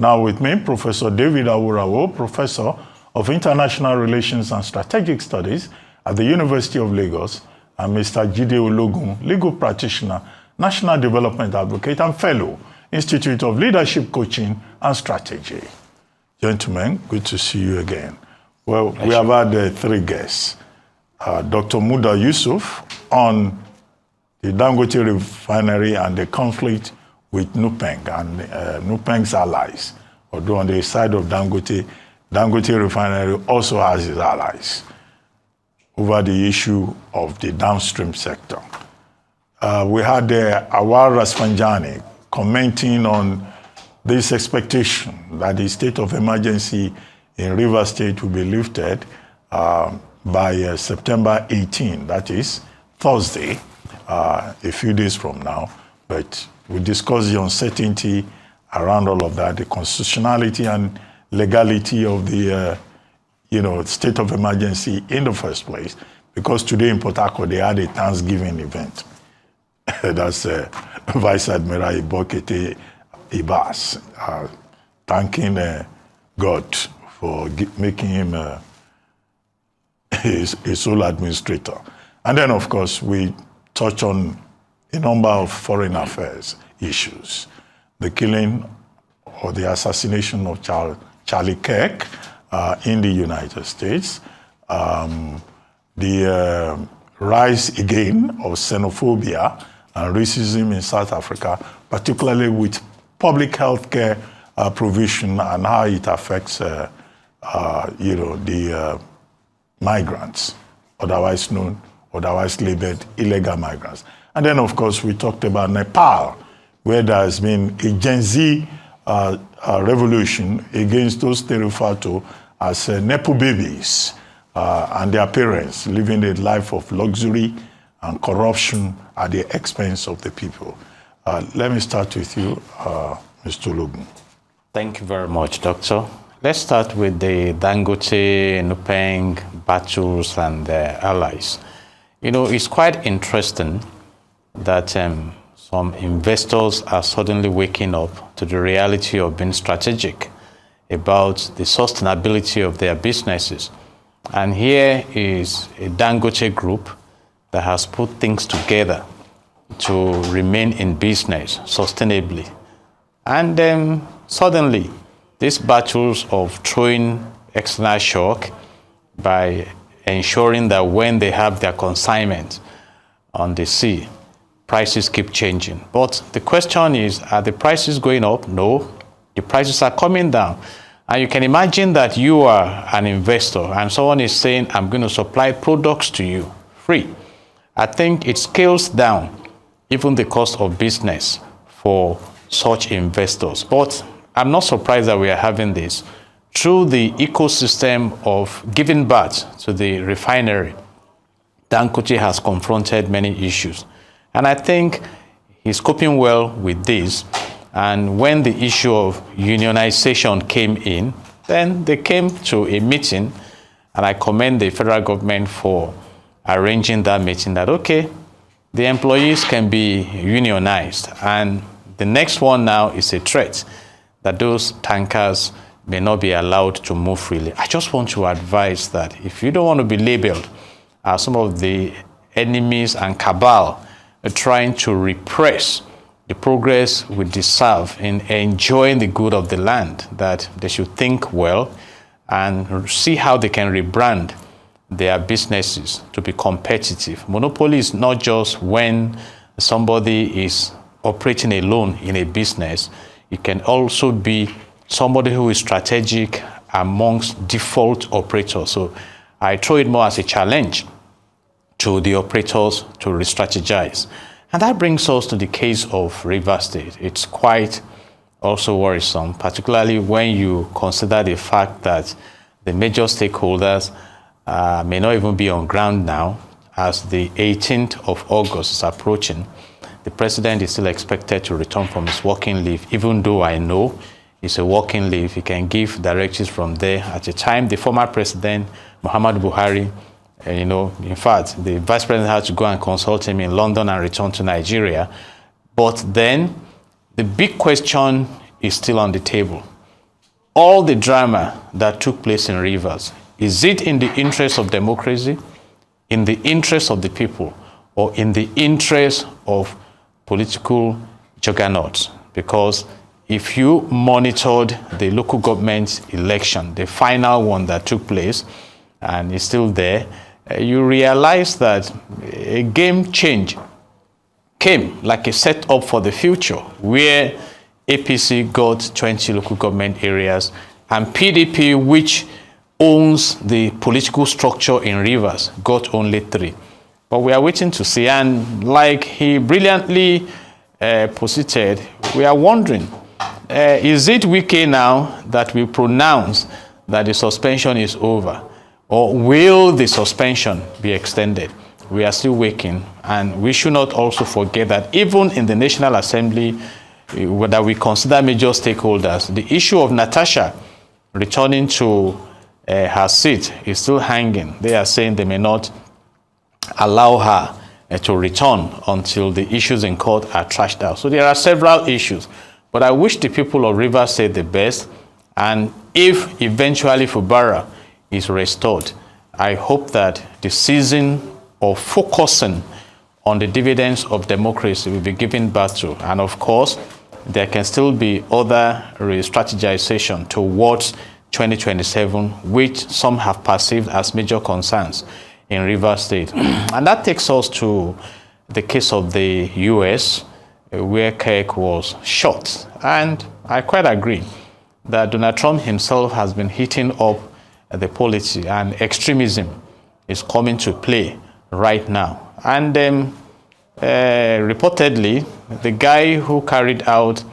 Now with me, Professor David Aworawo, Professor of International Relations and Strategic Studies at the University of Lagos, and Mr. Jide Ologun, legal practitioner, National Development Advocate, and Fellow, Institute of Leadership Coaching and Strategy. Gentlemen, good to see you again. Well, we have had 3 guests. Dr. Muda Yusuf on the Dangote refinery and the conflict with NUPENG and NUPENG's allies. Although on the side of Dangote, Dangote refinery also has its allies over the issue of the downstream sector. We had Aworawo commenting on this expectation that the state of emergency in Rivers State will be lifted by September 18, that is Thursday, a few days from now. But we discussed the uncertainty around all of that, the constitutionality and legality of the state of emergency in the first place, because today in Port Harcourt they had a Thanksgiving event. That's Vice Admiral Ibokete Ibas thanking God for making him a sole administrator. And then, of course, we touch on a number of foreign affairs issues. The killing or the assassination of Charlie Kirk in the United States, the rise again of xenophobia and racism in South Africa, particularly with public health care provision and how it affects the migrants, otherwise labeled illegal migrants. And then, of course, we talked about Nepal, where there has been a Gen Z revolution against those they refer to as Nepo babies and their parents living a life of luxury and corruption at the expense of the people. Let me start with you, Mr. Ologun. Thank you very much, Doctor. Let's start with the Dangote, NUPENG battles and their allies. It's quite interesting that some investors are suddenly waking up to the reality of being strategic about the sustainability of their businesses. And here is a Dangote group that has put things together to remain in business sustainably. And then suddenly, these battles of throwing external shock by ensuring that when they have their consignment on the sea, prices keep changing. But the question is, are the prices going up? No, the prices are coming down. And you can imagine that you are an investor and someone is saying, I'm going to supply products to you free. I think it scales down even the cost of business for such investors. But I'm not surprised that we are having this. Through the ecosystem of giving birth to the refinery, Dangote has confronted many issues. And I think he's coping well with this. And when the issue of unionization came in, then they came to a meeting, and I commend the federal government for arranging that meeting that, okay, the employees can be unionized. And the next one now is a threat that those tankers may not be allowed to move freely. I just want to advise that if you don't want to be labeled as some of the enemies and cabal trying to repress the progress we deserve in enjoying the good of the land, that they should think well and see how they can rebrand their businesses to be competitive. Monopoly is not just when somebody is operating alone in a business. It can also be somebody who is strategic amongst default operators. So I throw it more as a challenge to the operators to re-strategize. And that brings us to the case of Rivers State. It's quite also worrisome, particularly when you consider the fact that the major stakeholders may not even be on ground now, as the 18th of August is approaching. The president is still expected to return from his working leave, even though I know it's a working leave. He can give directives from there. At the time, the former president, Muhammadu Buhari, in fact, the vice president had to go and consult him in London and return to Nigeria. But then the big question is still on the table. all the drama that took place in Rivers, is it in the interest of democracy, in the interest of the people, or in the interest of political juggernauts? Because if you monitored the local government election, the final one that took place, and is still there, you realize that a game change came like a setup for the future, where APC got 20 local government areas, and PDP, which owns the political structure in Rivers, got only 3. But we are waiting to see, and like he brilliantly posited, we are wondering, is it Wike now that will pronounce that the suspension is over, or will the suspension be extended? We are still waiting, and we should not also forget that even in the National Assembly, that we consider major stakeholders, the issue of Natasha returning to her seat is still hanging. They are saying they may not allow her to return until the issues in court are trashed out. So there are several issues, but I wish the people of Rivers State the best, and if eventually Fubara is restored, I hope that the season of focusing on the dividends of democracy will be given back to. And of course, there can still be other re-strategization towards 2027, which some have perceived as major concerns in Rivers State. And that takes us to the case of the US, where Kirk was shot. And I quite agree that Donald Trump himself has been heating up the policy, and extremism is coming to play right now. And reportedly, the guy who carried out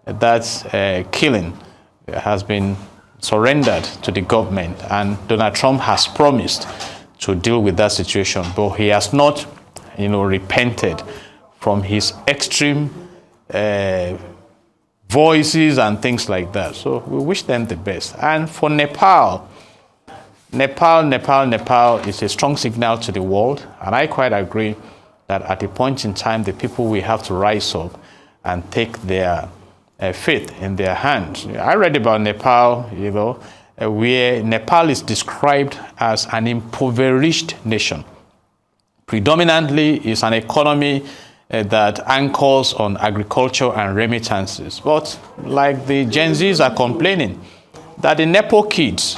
that killing has been surrendered to the government, and Donald Trump has promised to deal with that situation, but he has not, repented from his extreme voices and things like that. So we wish them the best. And for Nepal is a strong signal to the world, and I quite agree that at a point in time, the people will have to rise up and take their faith in their hands. I read about Nepal, where Nepal is described as an impoverished nation. Predominantly, it's an economy that anchors on agriculture and remittances. But like the Gen Zs are complaining, that the Nepo kids,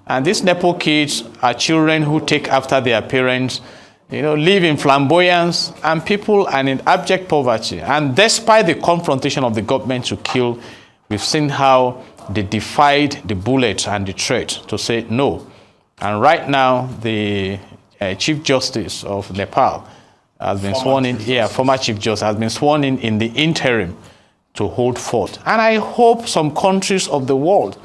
and these Nepo kids are children who take after their parents, live in flamboyance, and people are in abject poverty. And despite the confrontation of the government to kill, we've seen how they defied the bullets and the threat to say no. And right now, the Chief Justice of Nepal has been sworn in. Former Chief Justice has been sworn in the interim to hold forth. And I hope some countries of the world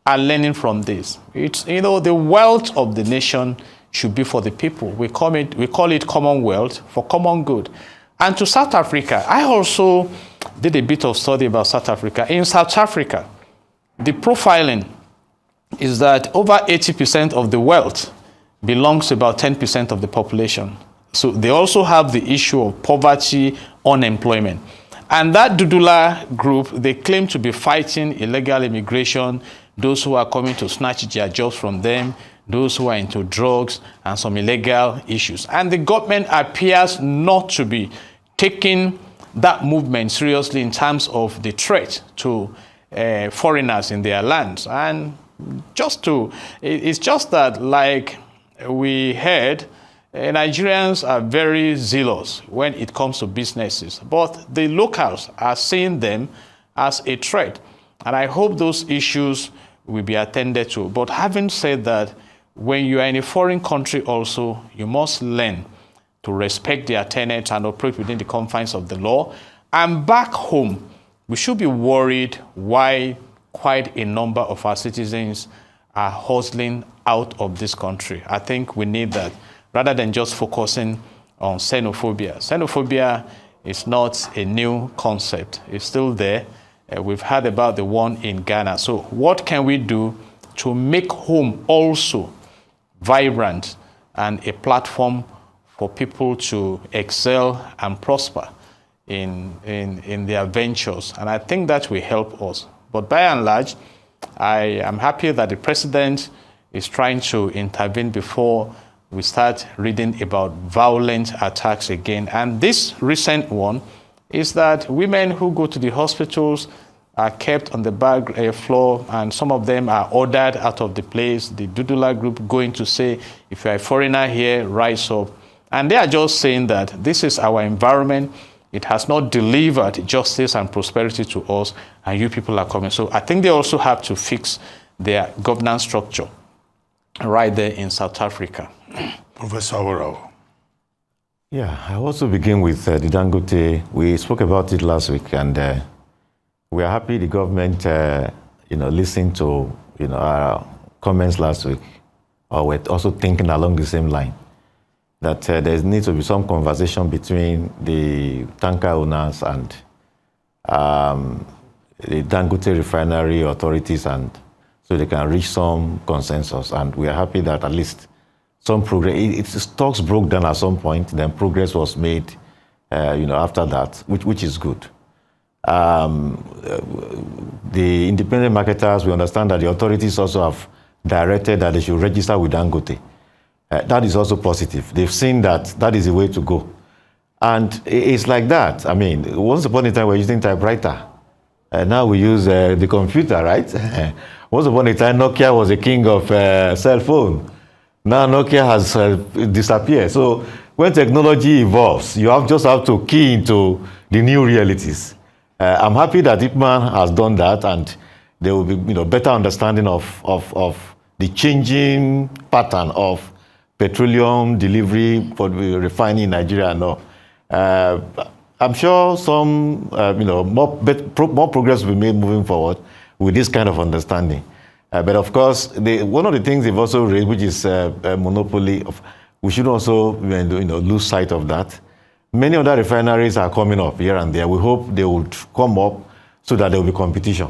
are learning from this. It's, the wealth of the nation should be for the people. We call it commonwealth for common good. And to South Africa, I also did a bit of study about South Africa. In South Africa, the profiling is that over 80% of the wealth belongs to about 10% of the population. So they also have the issue of poverty, unemployment. And that Dudula group, they claim to be fighting illegal immigration, those who are coming to snatch their jobs from them, those who are into drugs and some illegal issues. And the government appears not to be taking that movement seriously in terms of the threat to foreigners in their lands. And it's just that, like we heard, Nigerians are very zealous when it comes to businesses, but the locals are seeing them as a threat. And I hope those issues will be attended to. But having said that, when you are in a foreign country also, you must learn to respect their tenets and operate within the confines of the law. And back home, we should be worried why quite a number of our citizens are hustling out of this country. I think we need that, rather than just focusing on xenophobia. Xenophobia is not a new concept. It's still there. We've heard about the one in Ghana. So what can we do to make home also vibrant and a platform for people to excel and prosper in their ventures? And I think that will help us. But by and large, I am happy that the president is trying to intervene before we start reading about violent attacks again. And this recent one is that women who go to the hospitals are kept on the back floor, and some of them are ordered out of the place. The Dudula group going to say, if you're a foreigner here, rise up. And they are just saying that this is our environment. It has not delivered justice and prosperity to us, and you people are coming. So I think they also have to fix their governance structure right there in South Africa. Professor Aworawo. Yeah, I also begin with the Dangote. We spoke about it last week, and we are happy the government, listened to our comments last week. Or we're also thinking along the same line that there needs to be some conversation between the tanker owners and the Dangote refinery authorities, and so they can reach some consensus. And we are happy that at least some progress. Its talks broke down at some point, then progress was made, after that, which is good. The independent marketers, we understand that the authorities also have directed that they should register with Dangote. That is also positive. They've seen that that is the way to go. And it's like that. I mean, once upon a time we were using typewriter. Now we use the computer, right? Once upon a time Nokia was the king of cell phone. Now Nokia has disappeared. So when technology evolves, you just have to key into the new realities. I'm happy that Ipman has done that, and there will be better understanding of the changing pattern of petroleum delivery for refining in Nigeria and all. I'm sure some more progress will be made moving forward with this kind of understanding. But of course, one of the things they've also raised, which is monopoly, we should also lose sight of that. Many other refineries are coming up here and there. We hope they would come up so that there will be competition.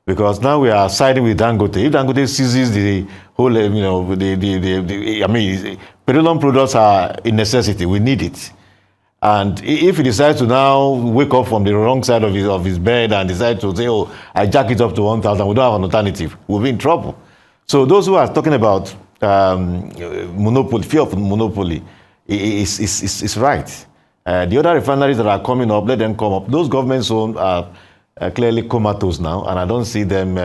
Because now we are siding with Dangote. If Dangote seizes the whole, petroleum products are a necessity. We need it. And if he decides to now wake up from the wrong side of his bed and decide to say, oh, I jack it up to 1,000, we don't have an alternative, we'll be in trouble. So those who are talking about monopoly, fear of monopoly, is right. The other refineries that are coming up, let them come up. Those governments owned are clearly comatose now, and I don't see them,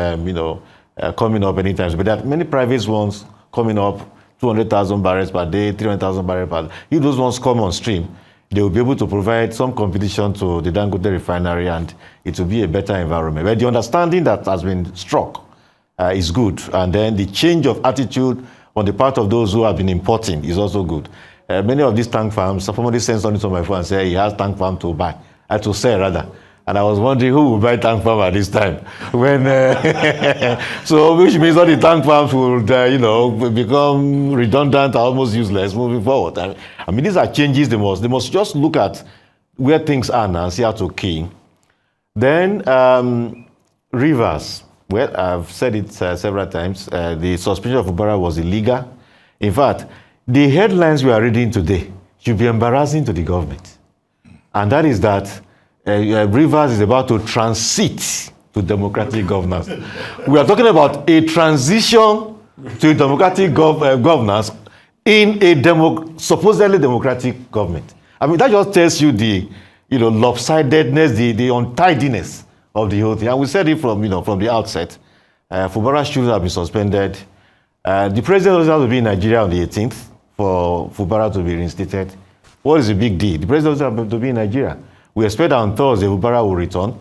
coming up anytime soon. But there are many private ones coming up, 200,000 barrels per day, 300,000 barrels per day. If those ones come on stream, they will be able to provide some competition to the Dangote refinery, and it will be a better environment. But the understanding that has been struck is good, and then the change of attitude on the part of those who have been importing is also good. Many of these tank farms, somebody sent something to my phone and said he has tank farm to buy, to sell rather. And I was wondering who will buy tank farm at this time. When so which means all the tank farms will, become redundant, almost useless moving forward. I mean, these are changes they must just look at where things are now and see how to key. Then rivers. Well, I've said it several times. The suspension of Ubara was illegal. In fact, the headlines we are reading today should be embarrassing to the government. And that is that Rivers is about to transit to democratic governance. We are talking about a transition to democratic governance in a supposedly democratic government. I mean, that just tells you the lopsidedness, the untidiness of the whole thing. And we said it from the outset. Fubara should have been suspended. The president also has to be in Nigeria on the 18th for Fubara to be reinstated. What is the big deal? The president also has to be in Nigeria. We expect that on Thursday, Fubara will return.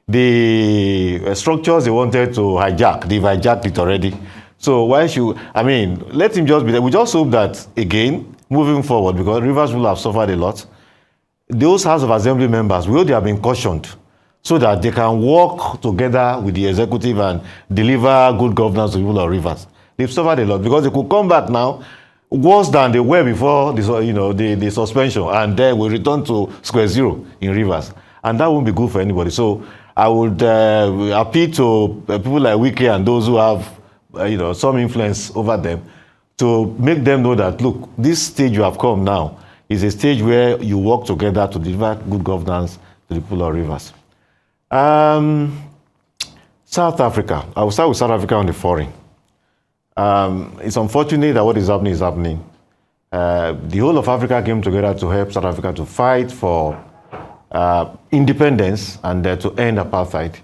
The structures they wanted to hijack, they've hijacked it already. So why should, let him just be there. We just hope that, again, moving forward, because Rivers will have suffered a lot, those House of Assembly members, we hope they have been cautioned so that they can work together with the executive and deliver good governance to people of Rivers. They've suffered a lot because they could come back now worse than they were before the suspension, and then we return to square zero in Rivers, and that won't be good for anybody. So I would appeal to people like Wike and those who have some influence over them to make them know that, look, this stage you have come now is a stage where you work together to deliver good governance to the people of Rivers. South Africa. I will start with South Africa on the foreign. It's unfortunate that what is happening is happening. The whole of Africa came together to help South Africa to fight for independence and to end apartheid.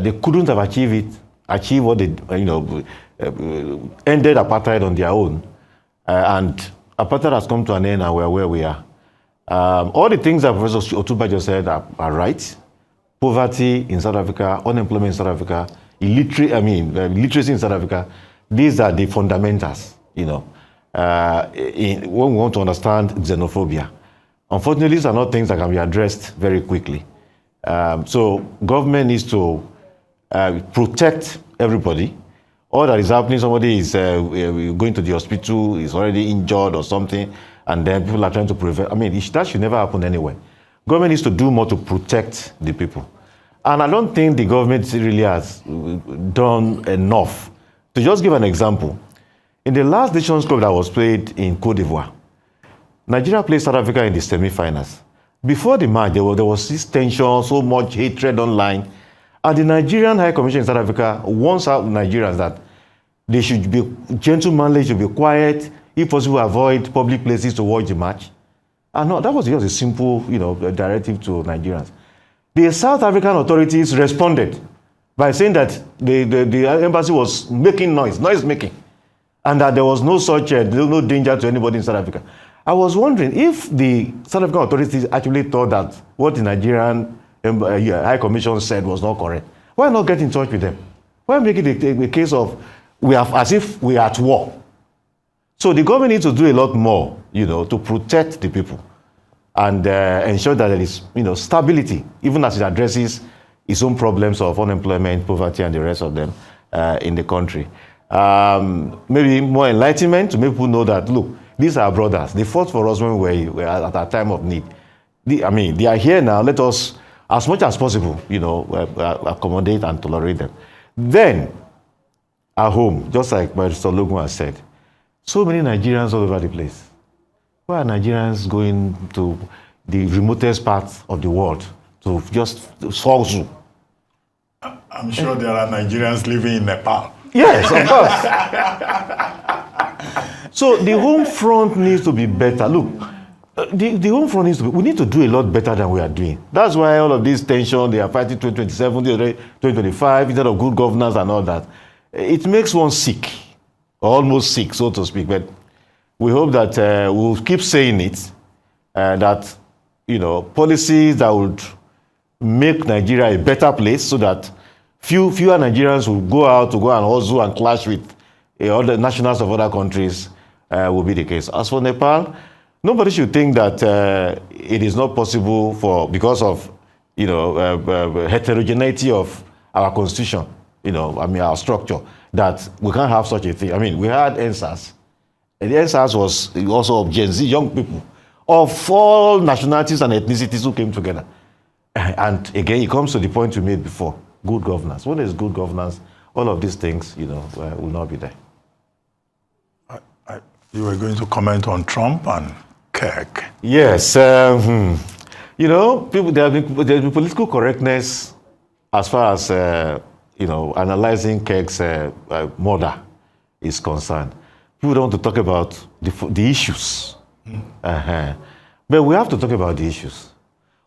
They couldn't have achieved what they, ended apartheid on their own. And apartheid has come to an end and we're where we are. All the things that Professor Otuba just said are right. Poverty in South Africa, unemployment in South Africa, literacy in South Africa, these are the fundamentals, when we want to understand xenophobia. Unfortunately, these are not things that can be addressed very quickly. So government needs to protect everybody. All that is happening, somebody is going to the hospital, is already injured or something, and then people are trying to prevent. That should never happen anyway. Government needs to do more to protect the people. And I don't think the government really has done enough. To just give an example, in the last Nations Cup that was played in Cote d'Ivoire, Nigeria played South Africa in the semi-finals. Before the match, there was this tension, so much hatred online. And the Nigerian High Commission in South Africa warns out Nigerians that they should be gentlemanly, should be quiet, if possible, avoid public places to watch the match. And no, that was just a simple, directive to Nigerians. The South African authorities responded by saying that the embassy was making noise making, and that there was no such no danger to anybody in South Africa. I was wondering if the South African authorities actually thought that what the Nigerian High Commission said was not correct. Why not get in touch with them? Why make it a case of as if we are at war? So the government needs to do a lot more, to protect the people and ensure that there is, stability, even as it addresses its own problems of unemployment, poverty, and the rest of them in the country. Maybe more enlightenment to make people know that, look, these are brothers. They fought for us when we were at our time of need. They are here now. Let us, as much as possible, accommodate and tolerate them. Then, at home, just like Mr. Ologun has said, so many Nigerians all over the place. Why are Nigerians going to the remotest parts of the world to just solve zoo? I'm sure there are Nigerians living in Nepal. Yes, of course. So the home front needs to be better. Look, the home front needs to be, we need to do a lot better than we are doing. That's why all of this tension, they are fighting 2027, 2025, instead of good governance and all that. It makes one sick, almost sick, so to speak. But we hope that we'll keep saying it, that, policies that would make Nigeria a better place so that fewer Nigerians will go out to go and hustle and clash with other nationals of other countries will be the case. As for Nepal, nobody should think that it is not possible because of heterogeneity of our constitution, our structure, that we can't have such a thing. We had NSAS. And the NSAS was also of Gen Z, young people of all nationalities and ethnicities who came together. And again, it comes to the point we made before. Good governance. When there's good governance, all of these things, will not be there. You were going to comment on Trump and Kirk. Yes. There's been political correctness as far as, analyzing Kirk's murder is concerned. People don't want to talk about the issues. But we have to talk about the issues.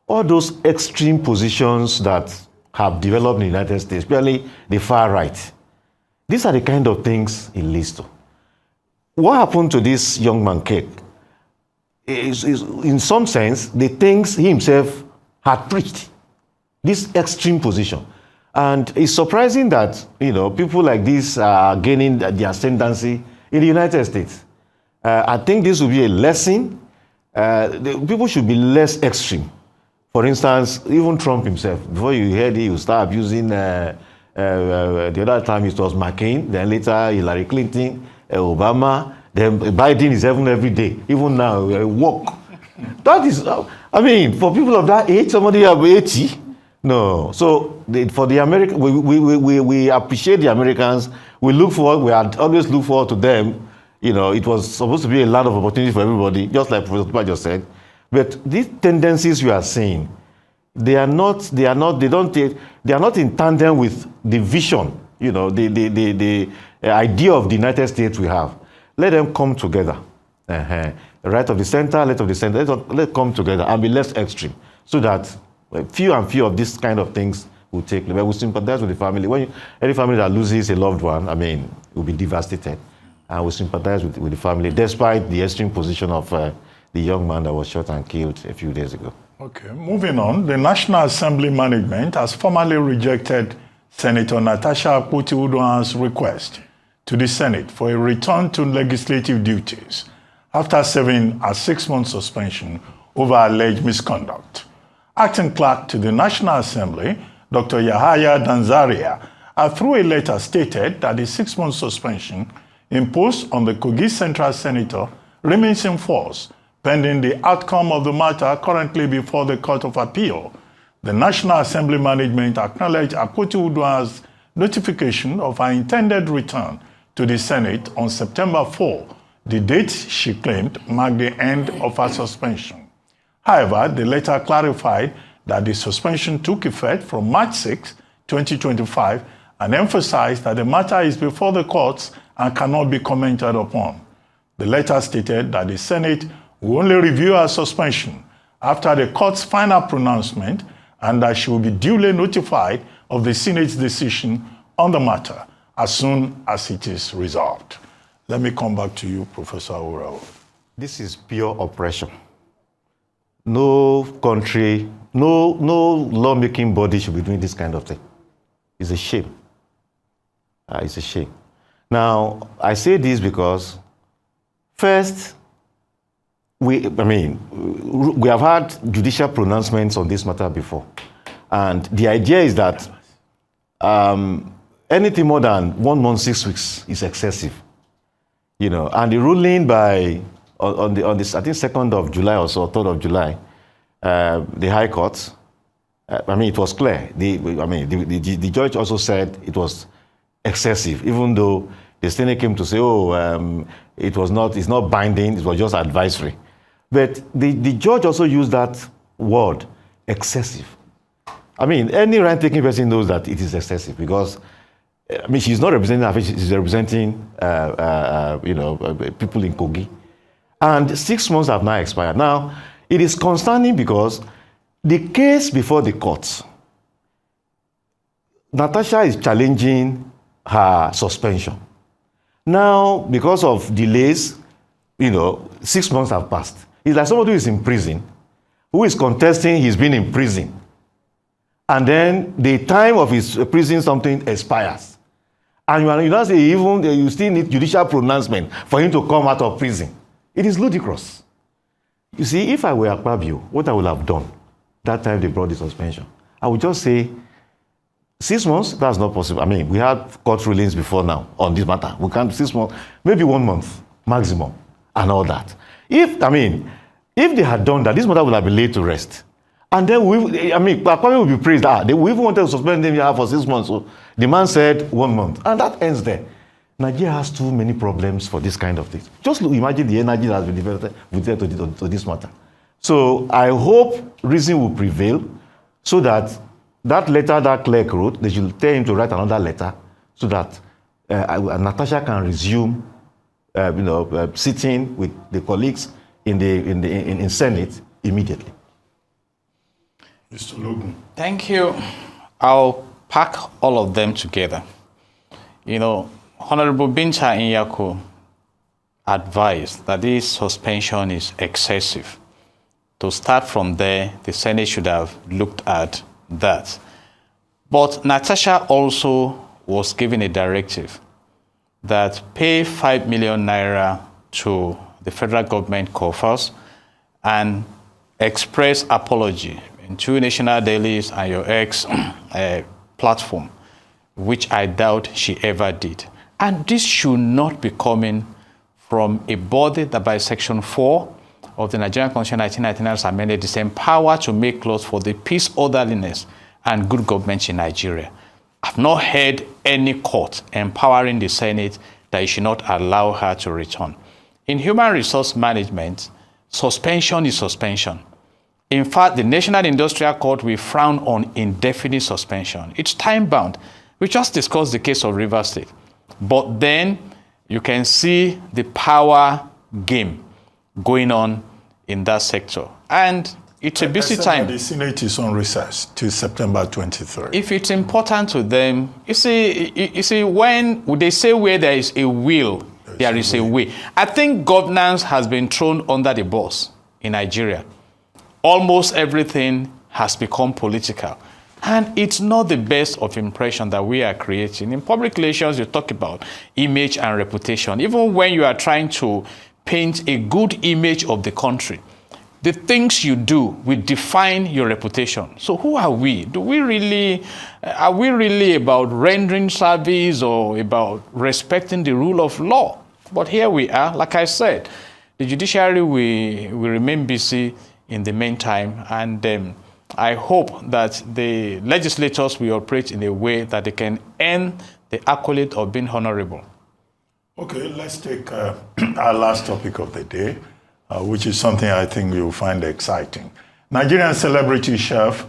All those extreme positions that have developed in the United States, especially the far right. These are the kind of things he leads to. What happened to this young man, Kirk, is in some sense, the things he himself had preached. This extreme position. And it's surprising that, people like this are gaining the ascendancy in the United States. I think this will be a lesson. People should be less extreme. For instance, even Trump himself, before you heard it, you start abusing, the other time it was McCain, then later Hillary Clinton, Obama, then Biden is heaven every day. Even now, walk. That is, for people of that age, somebody of 80, no. So for the American, we appreciate the Americans. We had always looked forward to them. It was supposed to be a land of opportunity for everybody, just like Professor Tupa just said. But these tendencies we are seeing, they are not in tandem with the vision, the idea of the United States we have. Let them come together. Right of the center, left of the center, let's come together and be less extreme, so that few of these kind of things will take place. We sympathize with the family. Any family that loses a loved one, will be devastated. And we sympathize with the family, despite the extreme position of the young man that was shot and killed a few days ago. Okay, moving on. The National Assembly management has formally rejected Senator Natasha Akpoti-Uduaghan's request to the Senate for a return to legislative duties after serving a 6-month suspension over alleged misconduct. Acting clerk to the National Assembly, Dr. Yahaya Danzaria, through a letter stated that the 6-month suspension imposed on the Kogi Central Senator remains in force, pending the outcome of the matter currently before the Court of Appeal. The National Assembly management acknowledged Akpoti-Uduaghan's notification of her intended return to the Senate on September 4, the date she claimed marked the end of her suspension. However, the letter clarified that the suspension took effect from March 6, 2025, and emphasized that the matter is before the courts and cannot be commented upon. The letter stated that the Senate will only review her suspension after the court's final pronouncement, and that she will be duly notified of the Senate's decision on the matter as soon as it is resolved. Let me come back to you, Professor Aworawo. This is pure oppression. No country, no lawmaking body should be doing this kind of thing. It's a shame. It's a shame. Now, I say this because, first, we have had judicial pronouncements on this matter before. And the idea is that anything more than 1 month, 6 weeks is excessive. And the ruling on this, I think 2nd of July or so, 3rd of July, the High Court, it was clear. The judge also said it was excessive, even though the Senate came to say, it's not binding, it was just advisory. But the judge also used that word, excessive. Any right-taking person knows that it is excessive, because she's not representing her, she's representing people in Kogi. And 6 months have now expired. Now, it is concerning because the case before the courts, Natasha is challenging her suspension. Now, because of delays, 6 months have passed. It's like somebody who is in prison, who is contesting he's been in prison. And then the time of his prison something expires. And you now say you still need judicial pronouncement for him to come out of prison. It is ludicrous. You see, if I were Akpabio, what I would have done that time they brought the suspension, I would just say 6 months, that's not possible. We had court rulings before now on this matter. We can't 6 months, maybe 1 month maximum, and all that. If they had done that, this matter would have been laid to rest. And then Akpabio would be praised. We even wanted to suspend him here for 6 months. So the man said 1 month, and that ends there. Nigeria has too many problems for this kind of thing. Just imagine the energy that has been devoted to this matter. So I hope reason will prevail, so that letter that clerk wrote, they should tell him to write another letter, so that Natasha can resume, sitting with the colleagues in Senate immediately. Mr. Ologun. Thank you. I'll pack all of them together. Honorable Binta Inyako advised that this suspension is excessive. To start from there, the Senate should have looked at that. But Natasha also was given a directive that pay 5 million naira to the federal government coffers and express apology in 2 national dailies and your ex platform, which I doubt she ever did. And this should not be coming from a body that by Section 4 of the Nigerian Constitution 1999 has amended the same power to make laws for the peace, orderliness, and good government in Nigeria. I've not heard any court empowering the Senate that it should not allow her to return. In human resource management, suspension is suspension. In fact, the National Industrial Court will frown on indefinite suspension. It's time-bound. We just discussed the case of Rivers State. But then you can see the power game going on in that sector. And it's a busy time. The Senate is on recess till September 23rd. If it's important to them, you see, when they say where there is a will, there is a way. I think governance has been thrown under the bus in Nigeria. Almost everything has become political. And it's not the best of impression that we are creating. In public relations, you talk about image and reputation. Even when you are trying to paint a good image of the country, the things you do will define your reputation. So who are we? Are we really about rendering service or about respecting the rule of law? But here we are. Like I said, the judiciary will remain busy in the meantime, and I hope that the legislators will operate in a way that they can earn the accolade of being honorable. Okay, let's take our last topic of the day, which is something I think you'll find exciting. Nigerian celebrity chef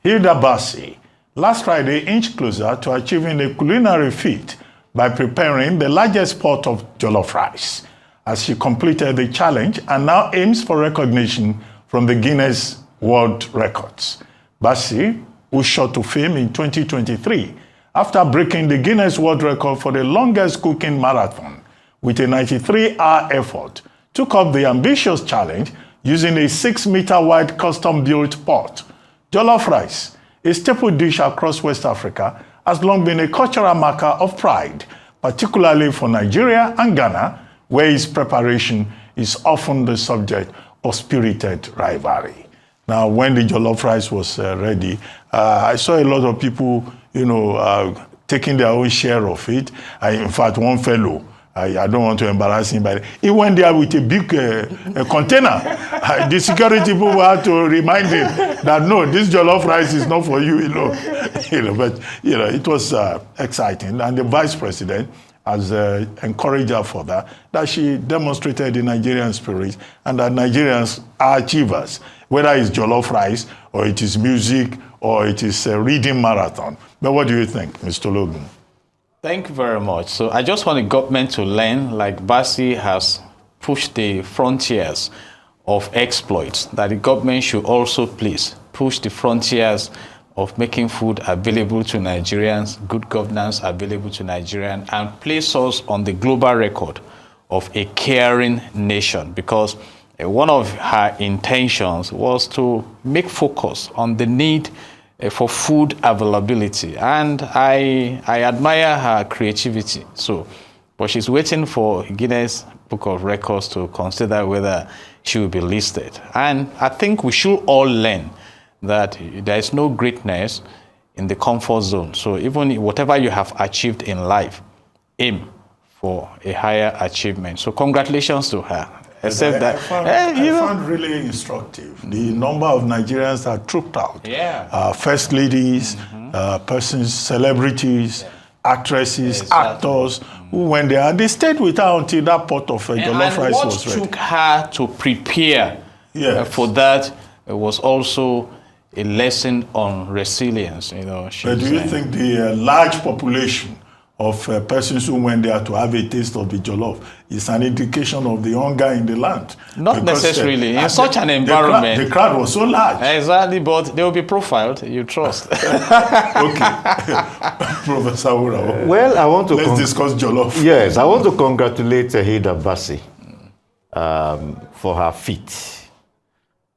Hilda Bassi last Friday inched closer to achieving a culinary feat by preparing the largest pot of jollof rice, as she completed the challenge and now aims for recognition from the Guinness World Records. Bassi, who shot to fame in 2023 after breaking the Guinness World Record for the longest cooking marathon with a 93-hour effort, took up the ambitious challenge using a 6-meter wide custom-built pot. Jollof rice, a staple dish across West Africa, has long been a cultural marker of pride, particularly for Nigeria and Ghana, where its preparation is often the subject of spirited rivalry. Now, when the jollof rice was ready, I saw a lot of people, taking their own share of it. In fact, one fellow, I don't want to embarrass him, but he went there with a big container. The security people had to remind him that, no, this jollof rice is not for you, But, it was exciting. And the vice president has encouraged her for that she demonstrated the Nigerian spirit and that Nigerians are achievers, whether it's jollof rice or it is music or it is a reading marathon. But what do you think, Mr. Ologun? Thank you very much. So I just want the government to learn, like Bassi has pushed the frontiers of exploits, that the government should also please push the frontiers of making food available to Nigerians, good governance available to Nigerians, and place us on the global record of a caring nation, because one of her intentions was to make focus on the need for food availability. And I admire her creativity. But she's waiting for Guinness Book of Records to consider whether she will be listed. And I think we should all learn that there is no greatness in the comfort zone. So even whatever you have achieved in life, aim for a higher achievement. So congratulations to her. Except I found really instructive the number of Nigerians that trooped out. Yeah. First ladies, persons, celebrities, actresses, actors who went there, and they stayed with her until that pot of jollof rice was ready. What took her to prepare for that was also a lesson on resilience. But do you think the large population of persons who went there to have a taste of the jollof is an indication of the hunger in the land? Not necessarily. In such an environment. The crowd was so large. Exactly, but they will be profiled, you trust. Okay. Professor Aworawo. Well, let's discuss jollof. Yes, I want to congratulate Hilda Bassi for her feat.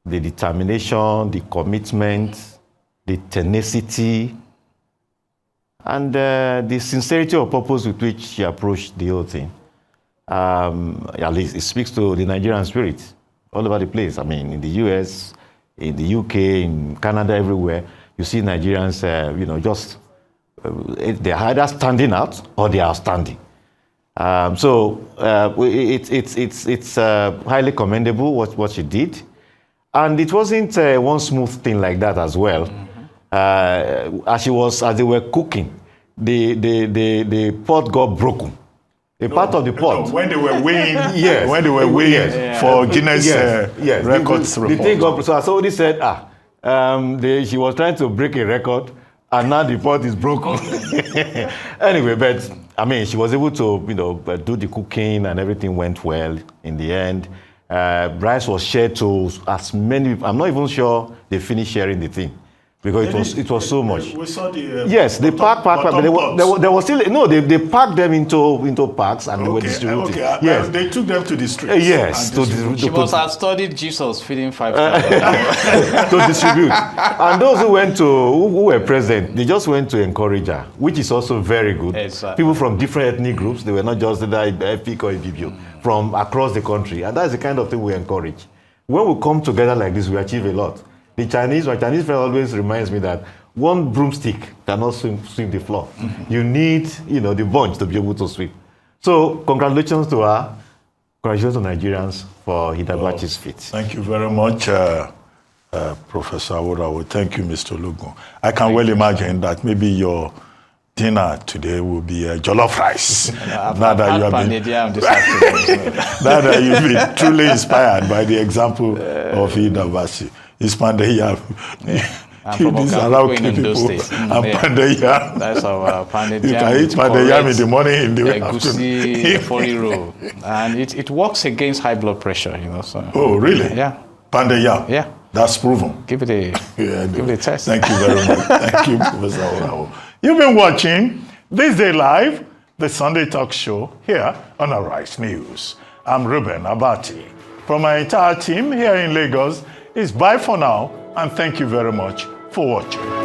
The determination, the commitment, the tenacity, and the sincerity of purpose with which she approached the whole thing. At least it speaks to the Nigerian spirit all over the place. I mean, in the US, in the UK, in Canada, everywhere, you see Nigerians, they're either standing out or they are standing. It's highly commendable what she did. And it wasn't one smooth thing like that as well. As they were cooking, the pot got broken a part of the pot. No, when they were weighing, Yes. when they were weighing for Guinness yes. records The report. thing got, so somebody said, she was trying to break a record, and now the pot is broken. Anyway, but I mean, she was able to, do the cooking, and everything went well in the end. Rice was shared to as many people. I'm not even sure they finished sharing the thing because it was so much. We saw the Yes, they packed, but there was still they packed them into packs and they were distributed. Okay. Yes, They took them to the streets. yes, She must have studied Jesus feeding 5,000. to distribute. And those who were present, they just went to encourage her, which is also very good. Exactly. People from different ethnic groups, they were not just either Epic or Ibibio, from across the country. And that's the kind of thing we encourage. When we come together like this, we achieve a lot. My Chinese friend always reminds me that one broomstick cannot sweep the floor. You need, the bunch to be able to sweep. So congratulations to her. Congratulations to Nigerians for Hidabachi's feat. Thank you very much, Professor Aworawo. Thank you, Mr. Ologun. I can well imagine that maybe your dinner today will be jollof rice. Now that you've been truly inspired by the example of Hidabachi. It's pounded yam. These are our people. And pounded yam. That's our pounded yam. You can eat pounded yam in the morning, in the afternoon. And it works against high blood pressure, So. Oh, really? Yeah. Pounded yam? Yeah. That's proven. Give it a test. Thank you very much. Thank you, Professor Aworawo. You've been watching This Day Live, the Sunday talk show here on Arise News. I'm Ruben Abati. From my entire team here in Lagos, it's bye for now, and thank you very much for watching.